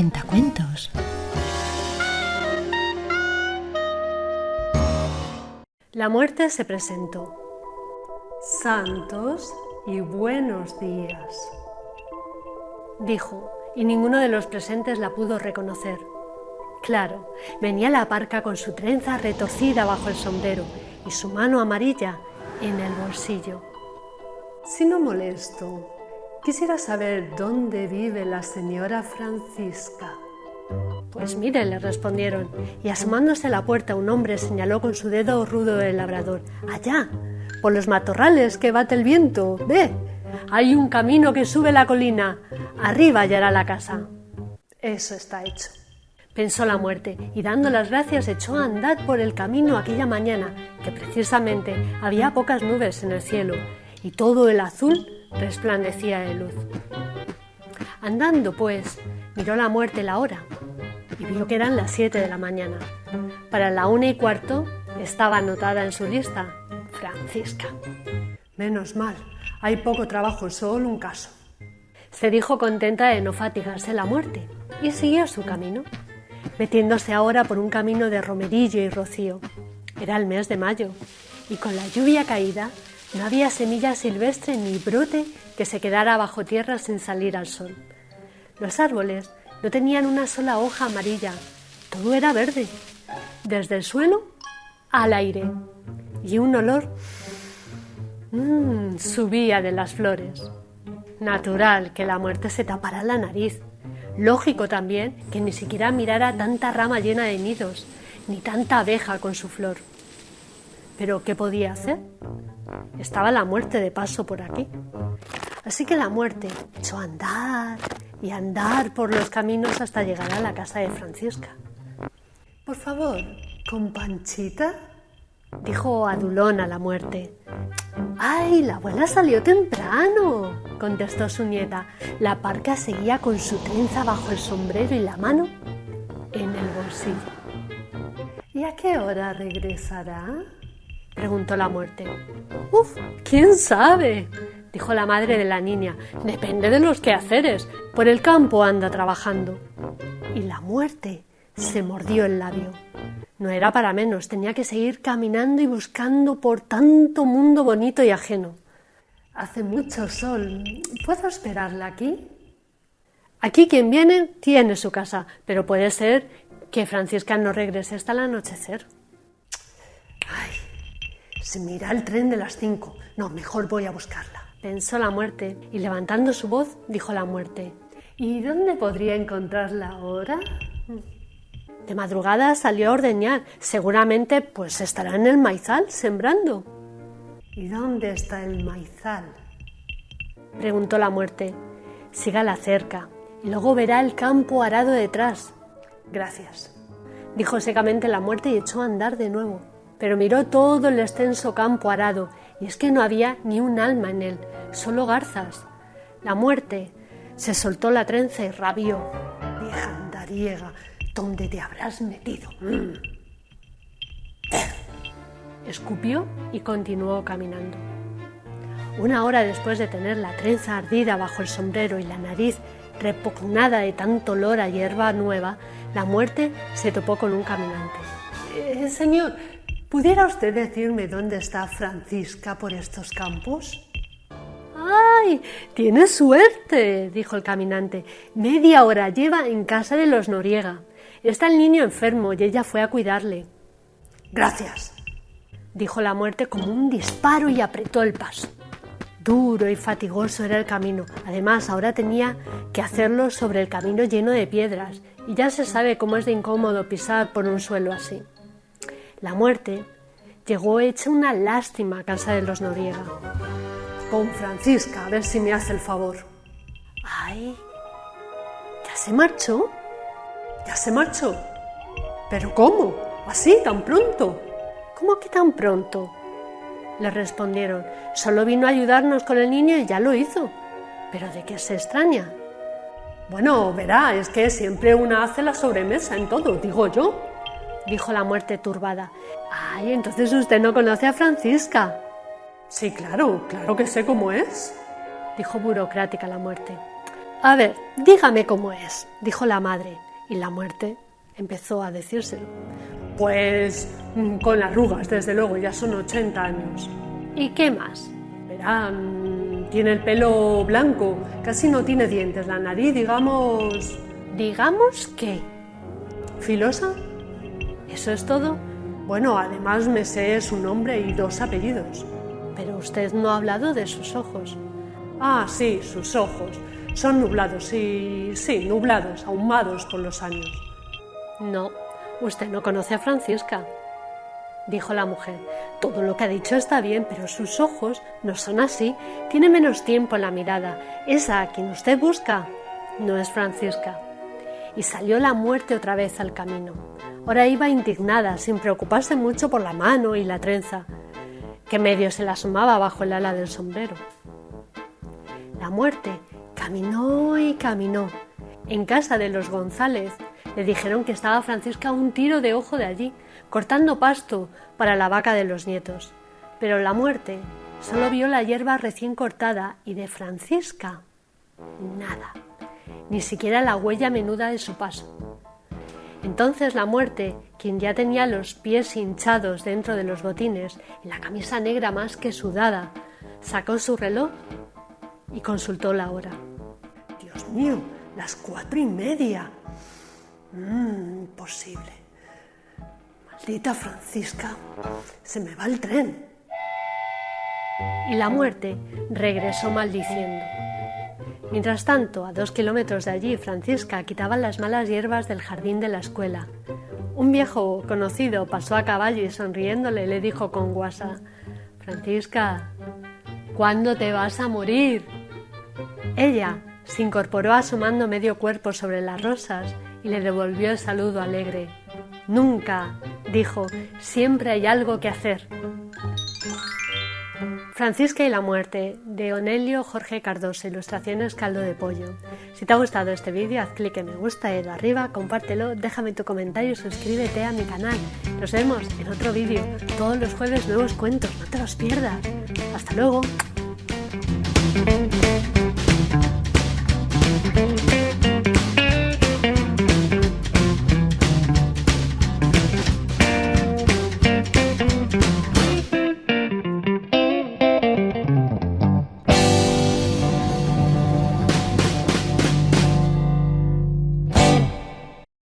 Cuentacuentos. La muerte se presentó. Santos y buenos días, dijo, y ninguno de los presentes la pudo reconocer. Claro, venía la parca con su trenza retorcida bajo el sombrero y su mano amarilla en el bolsillo. Si no molesto, quisiera saber dónde vive la señora Francisca. Pues mire, le respondieron, y asomándose a la puerta un hombre señaló con su dedo rudo el labrador. Allá, por los matorrales que bate el viento, ve, hay un camino que sube la colina, arriba hallará la casa. Eso está hecho, pensó la muerte, y dando las gracias echó a andar por el camino aquella mañana, que precisamente había pocas nubes en el cielo, y todo el azul resplandecía de luz. Andando, pues, miró la muerte la hora, y vio que eran las 7 de la mañana. Para la 1:15 estaba anotada en su lista, Francisca. Menos mal, hay poco trabajo, solo un caso. Se dijo contenta de no fatigarse la muerte, y siguió su camino, metiéndose ahora por un camino de romerillo y rocío. Era el mes de mayo, y con la lluvia caída no había semilla silvestre ni brote que se quedara bajo tierra sin salir al sol. Los árboles no tenían una sola hoja amarilla, todo era verde, desde el suelo al aire, y un olor subía de las flores. Natural que la muerte se tapara la nariz, lógico también que ni siquiera mirara tanta rama llena de nidos, ni tanta abeja con su flor. ¿Pero qué podía hacer? Estaba la muerte de paso por aquí. Así que la muerte echó a andar y andar por los caminos hasta llegar a la casa de Francisca. Por favor, ¿con Panchita?, dijo adulón a la muerte. ¡Ay, la abuela salió temprano!, contestó su nieta. La parca seguía con su trenza bajo el sombrero y la mano en el bolsillo. ¿Y a qué hora regresará?, preguntó la muerte. ¿Quién sabe?, dijo la madre de la niña. Depende de los quehaceres. Por el campo anda trabajando. Y la muerte se mordió el labio. No era para menos, tenía que seguir caminando y buscando por tanto mundo bonito y ajeno. Hace mucho sol. ¿Puedo esperarla aquí? Aquí quien viene tiene su casa, pero puede ser que Francisca no regrese hasta el anochecer. Ay, se mira el tren de las 5. No, mejor voy a buscarla, pensó la muerte, y levantando su voz, dijo la muerte. ¿Y dónde podría encontrarla ahora? De madrugada salió a ordeñar. Seguramente pues estará en el maizal sembrando. ¿Y dónde está el maizal?, preguntó la muerte. Sígala cerca y luego verá el campo arado detrás. Gracias, dijo secamente la muerte y echó a andar de nuevo. Pero miró todo el extenso campo arado, y es que no había ni un alma en él, solo garzas. La muerte se soltó la trenza y rabió. Vieja andariega, ¿dónde te habrás metido? Escupió y continuó caminando. Una hora después de tener la trenza ardida bajo el sombrero y la nariz repugnada de tanto olor a hierba nueva, la muerte se topó con un caminante. Señor, ¿pudiera usted decirme dónde está Francisca por estos campos? ¡Ay! ¡Tiene suerte!, dijo el caminante. Media hora lleva en casa de los Noriega. Está el niño enfermo y ella fue a cuidarle. Gracias, dijo la muerte como un disparo y apretó el paso. Duro y fatigoso era el camino. Además, ahora tenía que hacerlo sobre el camino lleno de piedras, y ya se sabe cómo es de incómodo pisar por un suelo así. La muerte llegó hecha una lástima a casa de los Noriega. Con Francisca, a ver si me hace el favor. ¡Ay! ¿Ya se marchó? ¿Ya se marchó? ¿Pero cómo? ¿Así, tan pronto? ¿Cómo que tan pronto?, le respondieron. Solo vino a ayudarnos con el niño y ya lo hizo. ¿Pero de qué se extraña? Bueno, verá, es que siempre una hace la sobremesa en todo, digo yo, dijo la muerte turbada. ¡Ay, entonces usted no conoce a Francisca! Sí, claro que sé cómo es, dijo burocrática la muerte. A ver, dígame cómo es, dijo la madre, y la muerte empezó a decírselo. Pues con arrugas, desde luego, ya son 80 años. ¿Y qué más? Verá, tiene el pelo blanco, casi no tiene dientes, la nariz, digamos... ¿Digamos qué? ¿Filosa? ¿Eso es todo? Bueno, además me sé su nombre y 2 apellidos. Pero usted no ha hablado de sus ojos. Ah, sí, sus ojos. Son nublados, sí, nublados, ahumados por los años. No, usted no conoce a Francisca, dijo la mujer. Todo lo que ha dicho está bien, pero sus ojos no son así. Tiene menos tiempo en la mirada. Esa a quien usted busca no es Francisca. Y salió la muerte otra vez al camino. Ahora iba indignada, sin preocuparse mucho por la mano y la trenza, que medio se la asomaba bajo el ala del sombrero. La muerte caminó y caminó. En casa de los González le dijeron que estaba Francisca a un tiro de ojo de allí, cortando pasto para la vaca de los nietos. Pero la muerte solo vio la hierba recién cortada y de Francisca nada, ni siquiera la huella menuda de su paso. Entonces la muerte, quien ya tenía los pies hinchados dentro de los botines y la camisa negra más que sudada, sacó su reloj y consultó la hora. Dios mío, las 4:30. Imposible. Maldita Francisca, se me va el tren. Y la muerte regresó maldiciendo. Mientras tanto, a 2 kilómetros de allí, Francisca quitaba las malas hierbas del jardín de la escuela. Un viejo conocido pasó a caballo y sonriéndole le dijo con guasa: Francisca, ¿cuándo te vas a morir? Ella se incorporó asomando medio cuerpo sobre las rosas y le devolvió el saludo alegre. Nunca, dijo, siempre hay algo que hacer. Francisca y la muerte, de Onelio Jorge Cardoso, ilustraciones Caldo de Pollo. Si te ha gustado este vídeo, haz clic en me gusta, dedo arriba, compártelo, déjame tu comentario y suscríbete a mi canal. Nos vemos en otro vídeo. Todos los jueves nuevos cuentos, no te los pierdas. Hasta luego.